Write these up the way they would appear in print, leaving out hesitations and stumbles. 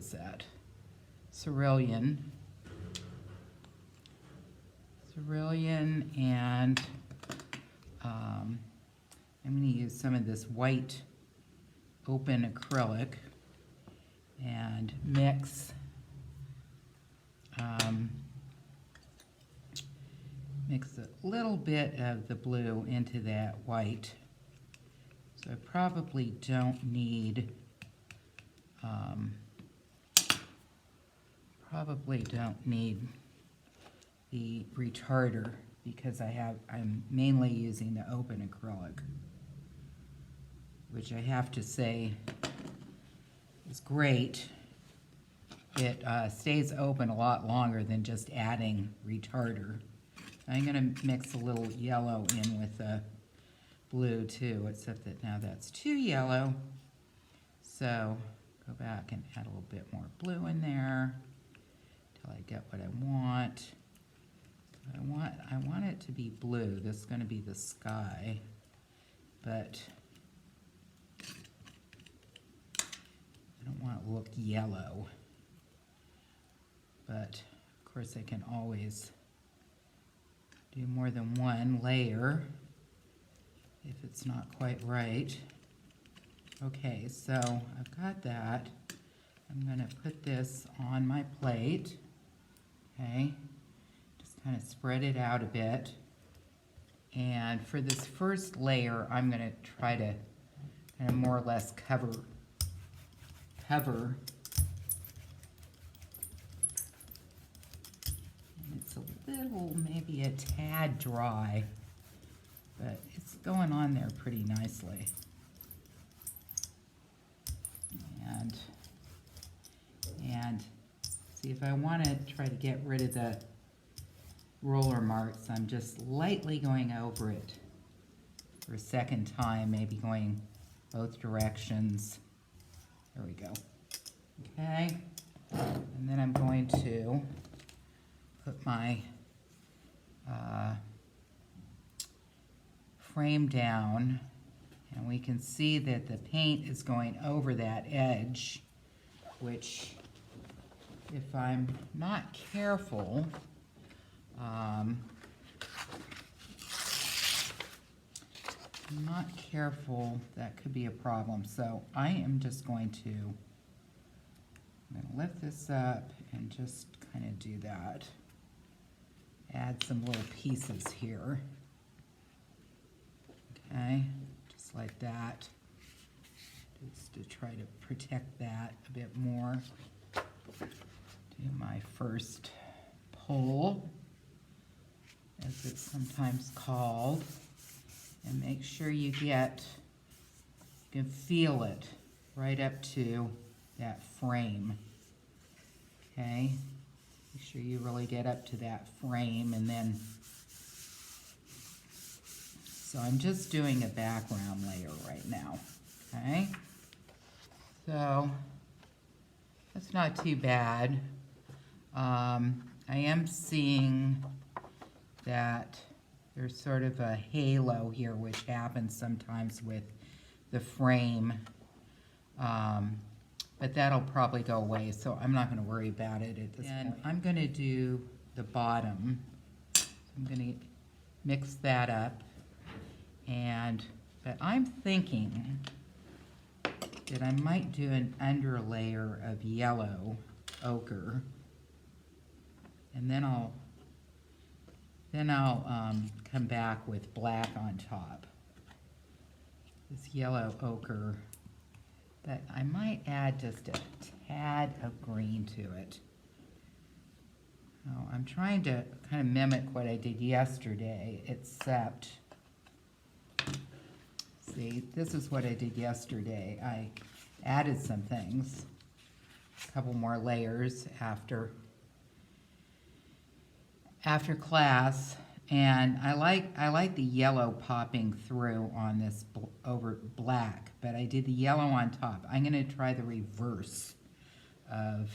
is that? Cerulean. Cerulean, and I'm going to use some of this white open acrylic and mix mix a little bit of the blue into that white. So I probably don't need the retarder because I'm mainly using the open acrylic, which I have to say is great. It stays open a lot longer than just adding retarder. I'm going to mix a little yellow in with the blue too, except that now that's too yellow. So go back and add a little bit more blue in there until I get what I want. I want it to be blue. This is going to be the sky, but I don't want it to look yellow. But of course I can always do more than one layer if it's not quite right. Okay, so I've got that. I'm going to put this on my plate. Okay, just kind of spread it out a bit. And for this first layer, I'm going to try to kind of more or less cover. It's a little, maybe a tad dry, but it's going on there pretty nicely. And see, if I want to try to get rid of the roller marks, I'm just lightly going over it for a second time, maybe going both directions. There we go. Okay, and then I'm going to put my frame down, and we can see that the paint is going over that edge, which, if I'm not careful, that could be a problem. So I am just going to, lift this up and just kind of do that. Add some little pieces here. Okay, just like that. Just to try to protect that a bit more. Do my first pull, as it's sometimes called, and make sure you can feel it right up to that frame. Okay, make sure you really get up to that frame, and then, so I'm just doing a background layer right now. Okay, so that's not too bad. I am seeing that there's sort of a halo here, which happens sometimes with the frame, but that'll probably go away, so I'm not going to worry about it at this point. I'm going to do the bottom. I'm going to mix that up, but I'm thinking that I might do an underlayer of yellow ochre, and then I'll come back with black on top. This yellow ochre, but I might add just a tad of green to it. I'm trying to kind of mimic what I did yesterday, except, see, this is what I did yesterday. I added some things, a couple more layers after class, and I like the yellow popping through on this over black, but I did the yellow on top. I'm going to try the reverse of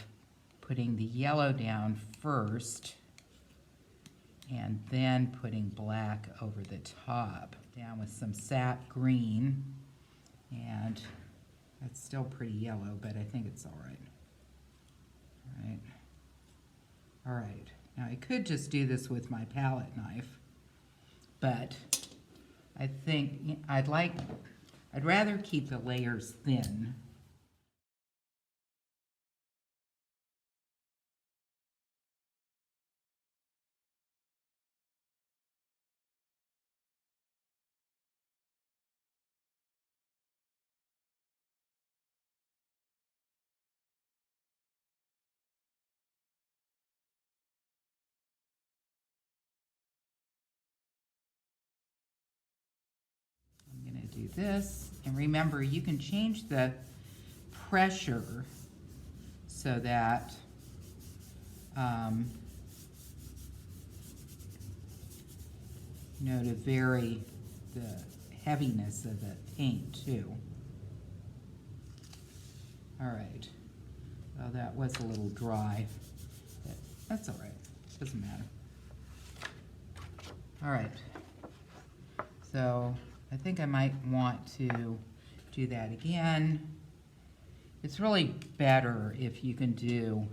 putting the yellow down first and then putting black over the top, down with some sap green, and that's still pretty yellow, but I think it's all right. Right. All right. Now I could just do this with my palette knife, but I think I'd rather keep the layers thin. I'm going to do this, and remember you can change the pressure so that you know, to vary the heaviness of the paint too. All right. Well, that was a little dry, but that's all right. Doesn't matter. All right. So I think I might want to do that again. It's really better if you can do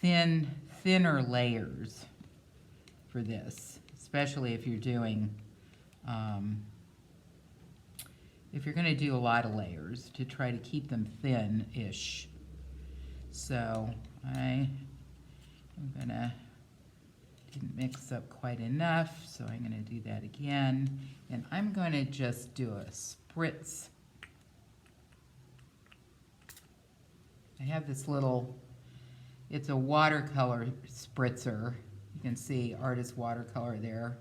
thinner layers for this, especially if you're doing, if you're going to do a lot of layers, to try to keep them thin-ish. So I am gonna, didn't mix up quite enough, so I'm gonna do that again. And I'm gonna just do a spritz. I have this little, it's a watercolor spritzer. You can see artist watercolor there.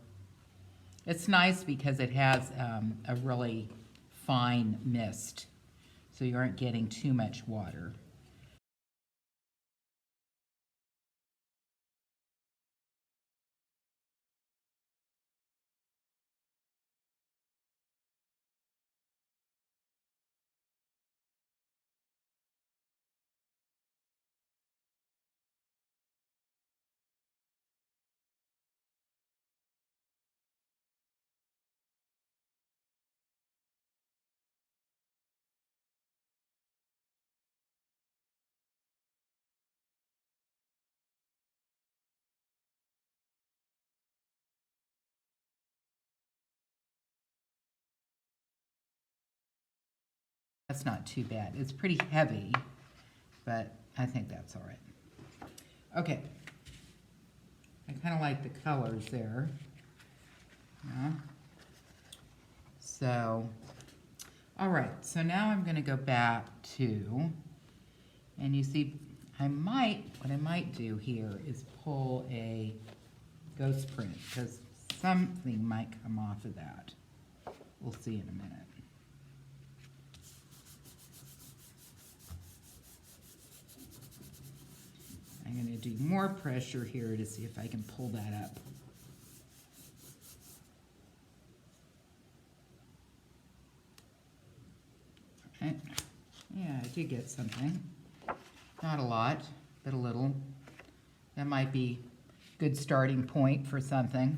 It's nice because it has a really fine mist, so you aren't getting too much water. That's not too bad. It's pretty heavy, but I think that's all right. Okay. I kind of like the colors there. Yeah. So, all right. So now I'm going to go back to, and you see, what I might do here is pull a ghost print, because something might come off of that. We'll see in a minute. I'm going to do more pressure here to see if I can pull that up. Okay. Yeah, I did get something. Not a lot, but a little. That might be a good starting point for something,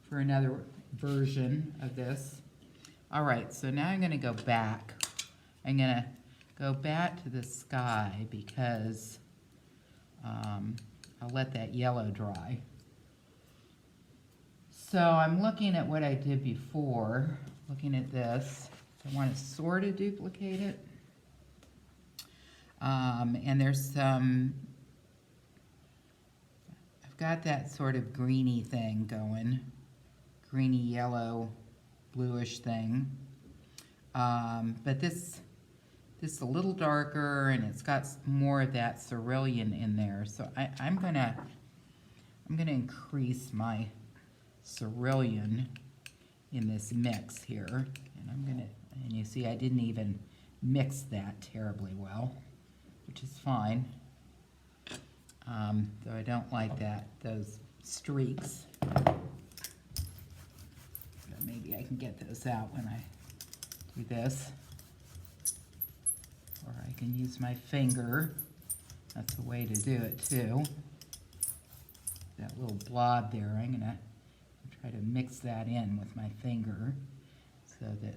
for another version of this. All right, so now I'm going to go back. I'm going to go back to the sky because I'll let that yellow dry. So I'm looking at what I did before, looking at this. I want to sort of duplicate it. And there's some, I've got that sort of greeny thing going, greeny yellow, bluish thing. But this is a little darker, and it's got more of that cerulean in there. So I'm gonna increase my cerulean in this mix here, and and you see I didn't even mix that terribly well, which is fine. Though I don't like those streaks. But maybe I can get those out when I do this. Or I can use my finger. That's a way to do it too. That little blob there, I'm gonna try to mix that in with my finger so that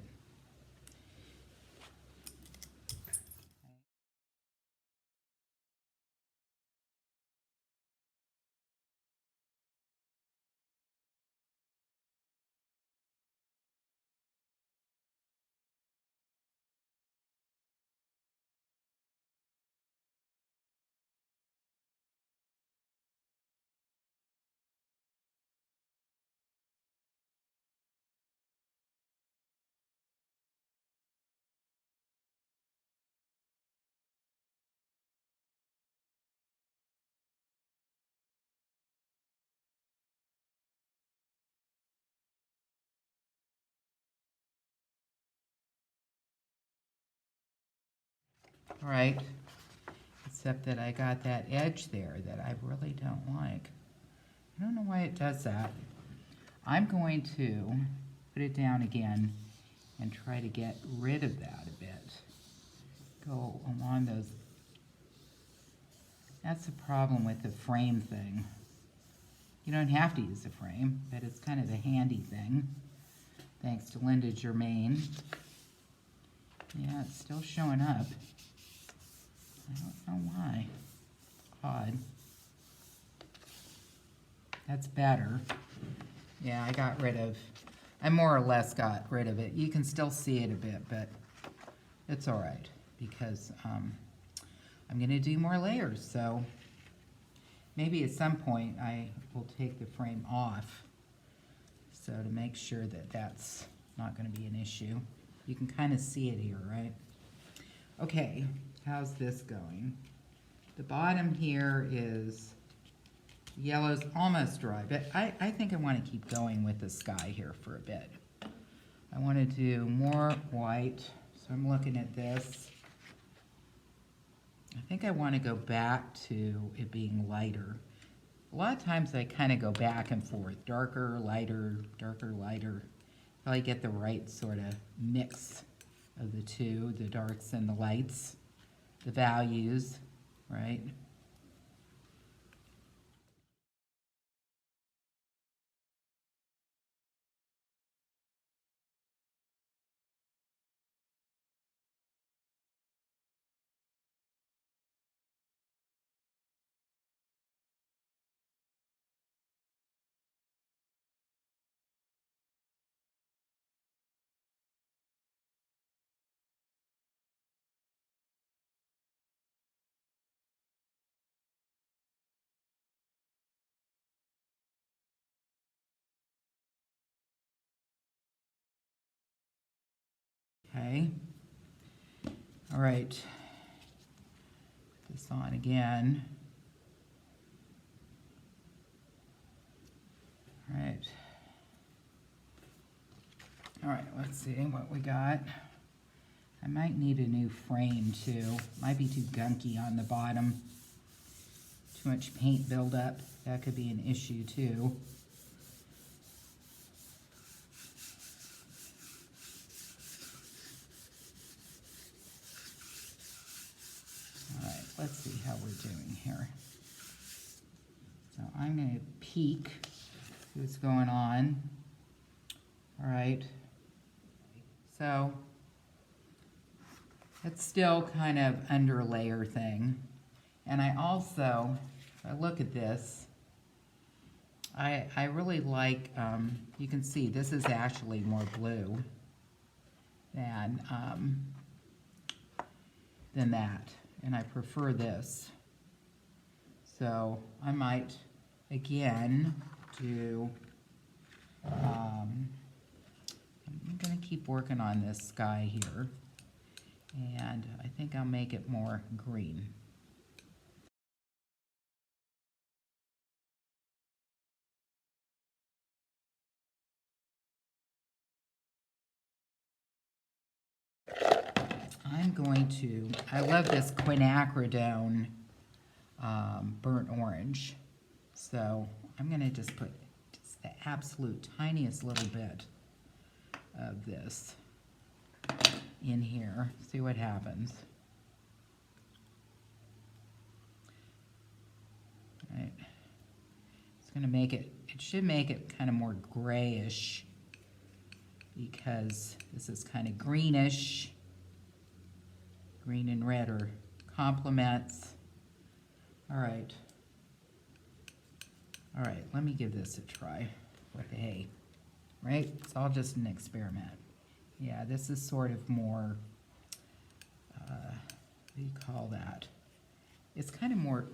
All right, except that I got that edge there that I really don't like. I don't know why it does that. I'm going to put it down again and try to get rid of that a bit. Go along those. That's the problem with the frame thing. You don't have to use a frame, but it's kind of a handy thing. Thanks to Linda Germain. Yeah, it's still showing up. I don't know why. Odd. That's better. Yeah, I more or less got rid of it. You can still see it a bit, but it's all right because I'm going to do more layers. So maybe at some point I will take the frame off so to make sure that that's not going to be an issue. You can kind of see it here, right? Okay, how's this going? The bottom here is yellow's almost dry, but I think I want to keep going with the sky here for a bit. I want to do more white, so I'm looking at this. I think I want to go back to it being lighter. A lot of times I kind of go back and forth, darker, lighter, till I get the right sort of mix of the two, the darks and the lights, the values, right? Okay. All right. Put this on again. All right. All right, let's see what we got. I might need a new frame too. Might be too gunky on the bottom. Too much paint buildup. That could be an issue too. All right, let's see how we're doing here. So I'm going to peek, see what's going on. All right. So it's still kind of under layer thing. And I also, if I look at this, I really like, you can see this is actually more blue than that. And I prefer this. So I might, again, do, I'm going to keep working on this sky here. And I think I'll make it more green. I'm going to, I love this quinacridone burnt orange. So I'm going to just put just the absolute tiniest little bit of this in here. See what happens. All right. It's going to make it, it should make it kind of more grayish because this is kind of greenish. Green and red are complements. All right. All right, let me give this a try. What the hey, right? It's all just an experiment. Yeah, this is sort of more, what do you call that? It's kind of more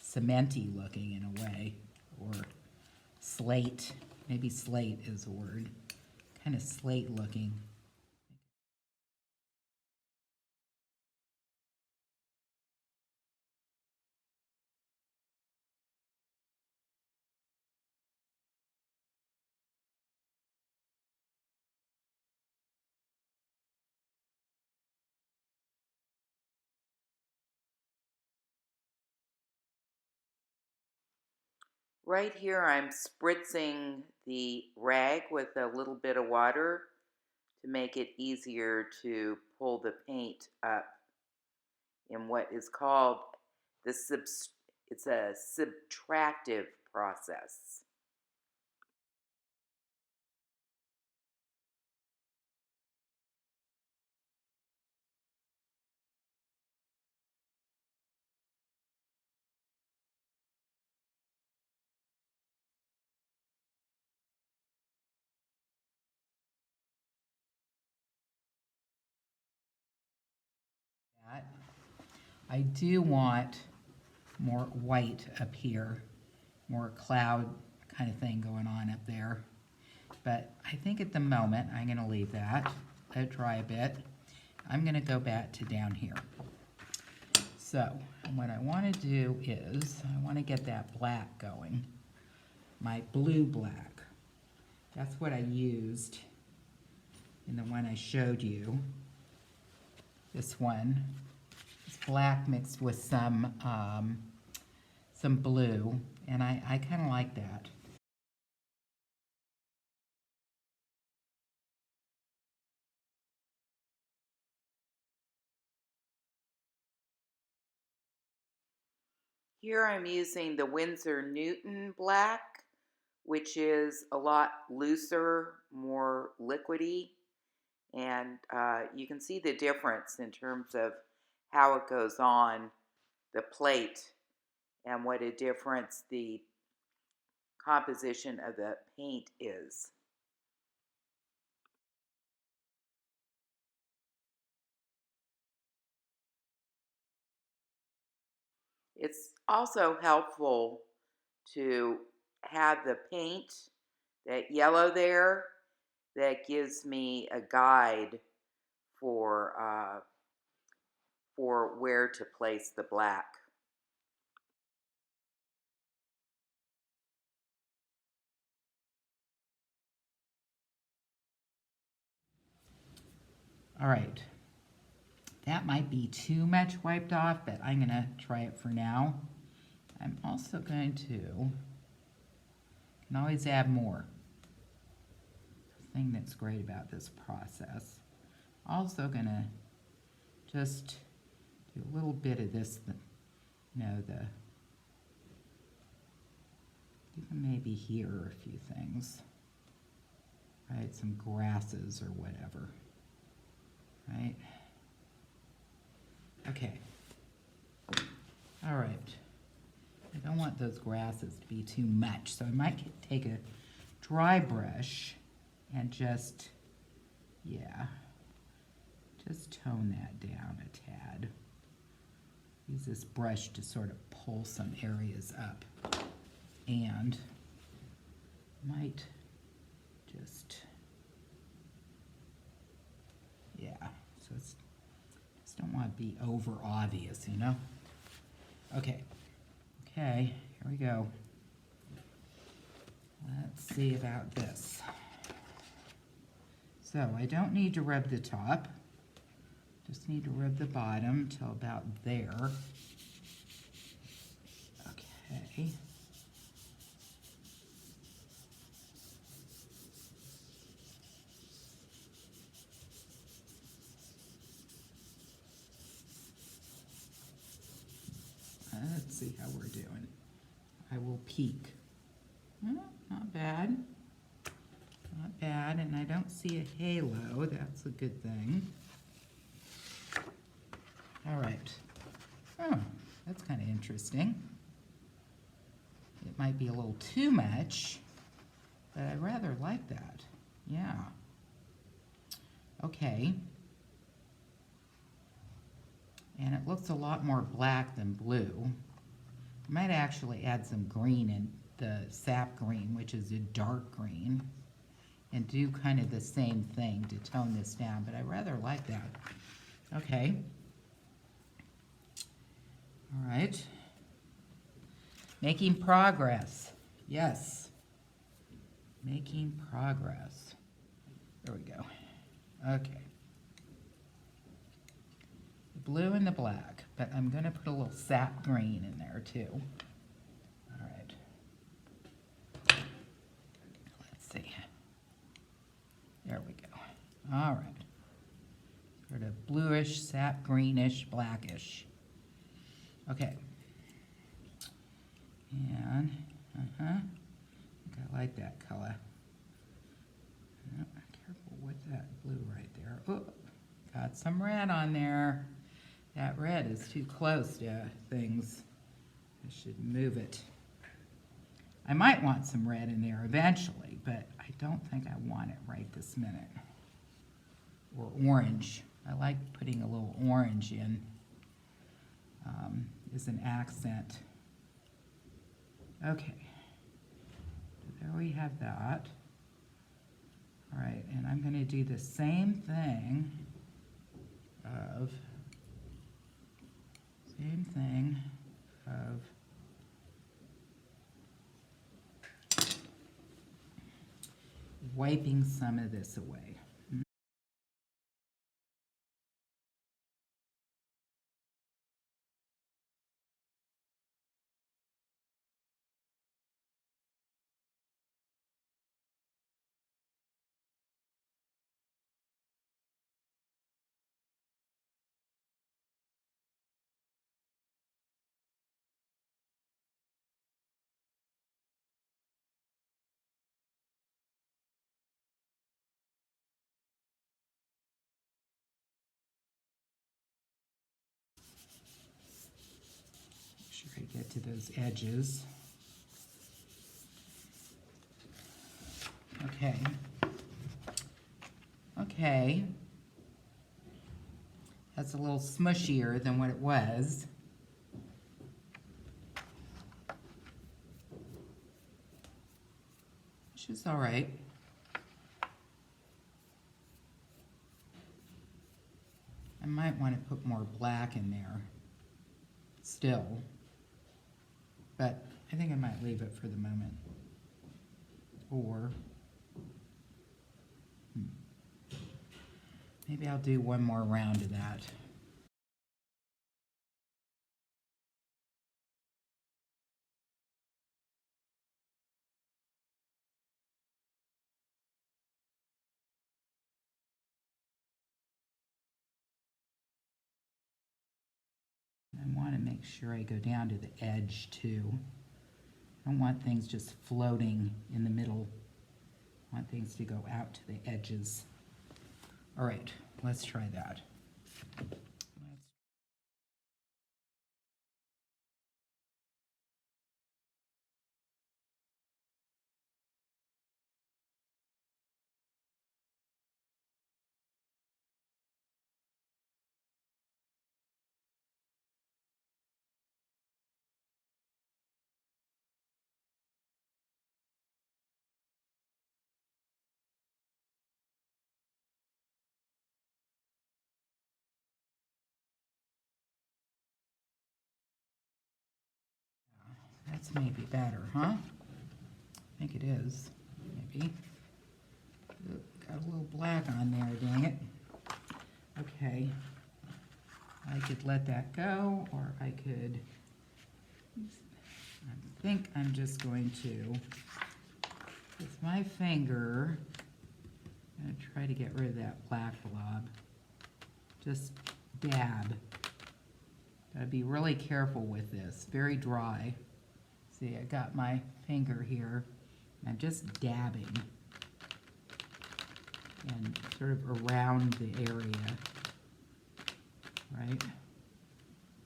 cementy looking in a way, or slate. Maybe slate is a word. Kind of slate looking. Right here I'm spritzing the rag with a little bit of water to make it easier to pull the paint up in what is called it's a subtractive process. I do want more white up here, more cloud kind of thing going on up there. But I think at the moment, I'm gonna leave that, let it dry a bit. I'm gonna go back to down here. So what I wanna do is, I wanna get that black going, my blue black. That's what I used in the one I showed you. This one, it's black mixed with some blue, and I kind of like that. Here I'm using the Winsor Newton black, which is a lot looser, more liquidy, and you can see the difference in terms of how it goes on the plate and what a difference the composition of the paint is. It's also helpful to have the paint, that yellow there, that gives me a guide for where to place the black. All right, that might be too much wiped off, but I'm gonna try it for now. I'm also going to, can always add more. The thing that's great about this process. Also gonna just do a little bit of this, you know, even maybe here a few things, right? Some grasses or whatever, right? Okay. All right. I don't want those grasses to be too much, so I might take a dry brush and just, yeah, just tone that down a tad. Use this brush to sort of pull some areas up, and might just, yeah, so it's, just don't want to be over obvious, you know? Okay, okay, here we go. Let's see about this. So I don't need to rub the top, just need to rub the bottom till about there. Okay. Let's see how we're doing. I will peek. Not bad. Not bad, and I don't see a halo. That's a good thing. All right. Oh, that's kind of interesting. It might be a little too much, but I rather like that. Yeah. Okay. And it looks a lot more black than blue. I might actually add some green in, the sap green, which is a dark green, and do kind of the same thing to tone this down, but I rather like that. Okay. All right. Making progress. Yes. Making progress. There we go. Okay. The blue and the black, but I'm going to put a little sap green in there too. All right. There we go. All right. Sort of bluish, sap greenish, blackish. Okay. And, I think I like that color. Oh, careful with that blue right there. Oh, got some red on there. That red is too close to things. I should move it. I might want some red in there eventually, but I don't think I want it right this minute. Or orange. I like putting a little orange in as an accent. Okay, so there we have that. All right, and I'm going to do the same thing of wiping some of this away. Make sure I get to those edges. Okay. Okay. That's a little smushier than what it was. Which is all right. I might want to put more black in there still, but I think I might leave it for the moment. Or maybe I'll do one more round of that. I want to make sure I go down to the edge too. I don't want things just floating in the middle. I want things to go out to the edges. All right, let's try that. That's maybe better, huh? I think it is, maybe. Ooh, got a little black on there, dang it. Okay. I could let that go, or I could, I think I'm just going to, with my finger, I'm going to try to get rid of that black blob. Just dab. Gotta be really careful with this, very dry. See, I got my finger here, and I'm just dabbing, and sort of around the area, right?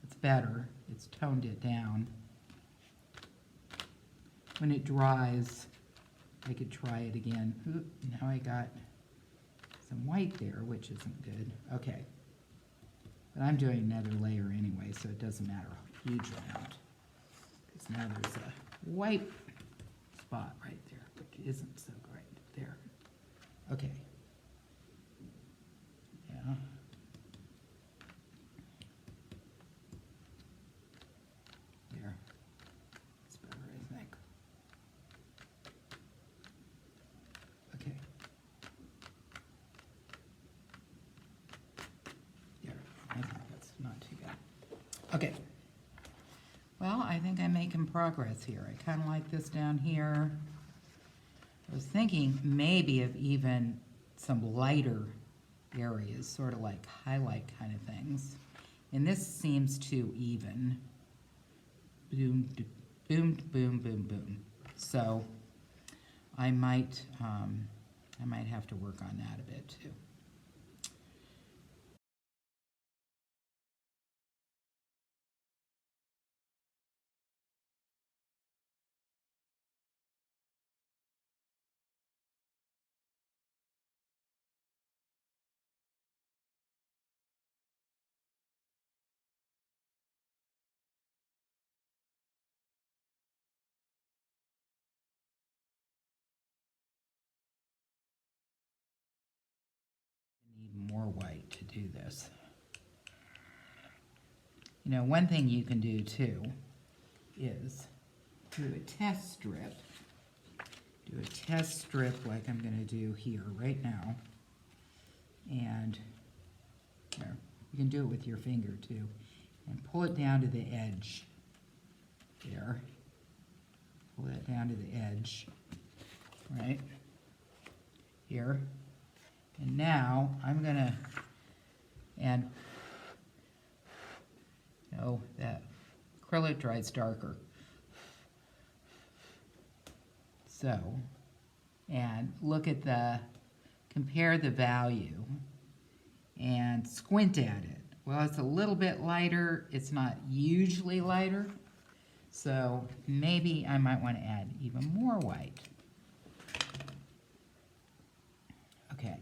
It's better, it's toned it down. When it dries, I could try it again. Oop, now I got some white there, which isn't good. Okay, but I'm doing another layer anyway, so it doesn't matter a huge amount. Because now there's a white spot right there, which isn't so great. There. Okay. Yeah. There. That's better, I think. Okay. There. I think that's not too bad. Okay. Well, I think I'm making progress here. I kind of like this down here. I was thinking maybe of even some lighter areas, sort of like highlight kind of things. And this seems too even. Boom, boom, boom, boom, boom. So I might have to work on that a bit too. Need more white to do this. You know, one thing you can do too is do a test strip. Do a test strip like I'm going to do here right now. And there, you can do it with your finger too. And pull it down to the edge. There. Pull that down to the edge. Right? Here. And now I'm going to, and no, that acrylic dries darker. So, and look at the, compare the value and squint at it. Well, it's a little bit lighter. It's not hugely lighter. So maybe I might want to add even more white. Okay.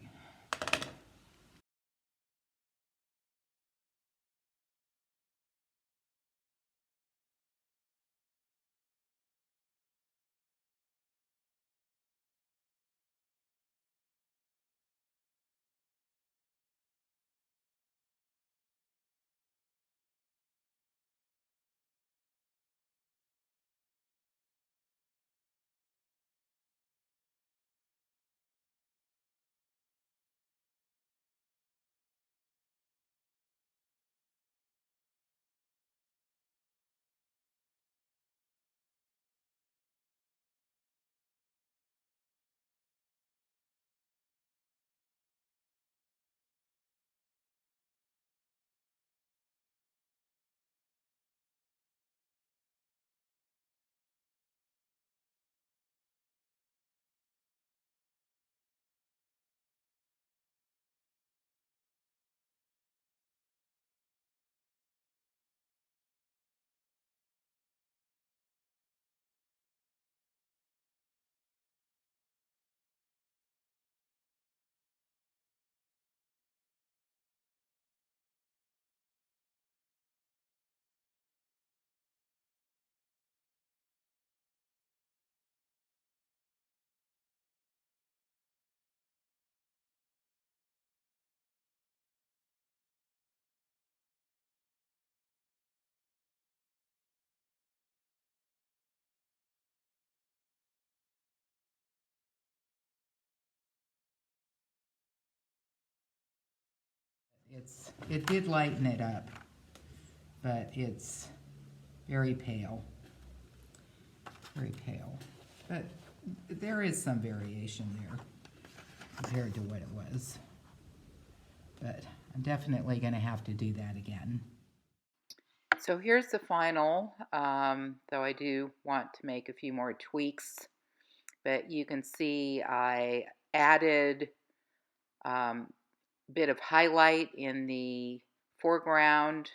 It did lighten it up, but it's very pale. Very pale. But there is some variation there compared to what it was. But I'm definitely going to have to do that again. So here's the final, though I do want to make a few more tweaks. But you can see I added bit of highlight in the foreground,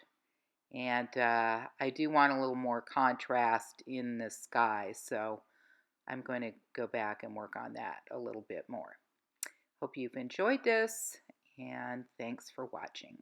and I do want a little more contrast in the sky, so I'm going to go back and work on that a little bit more. Hope you've enjoyed this, and thanks for watching.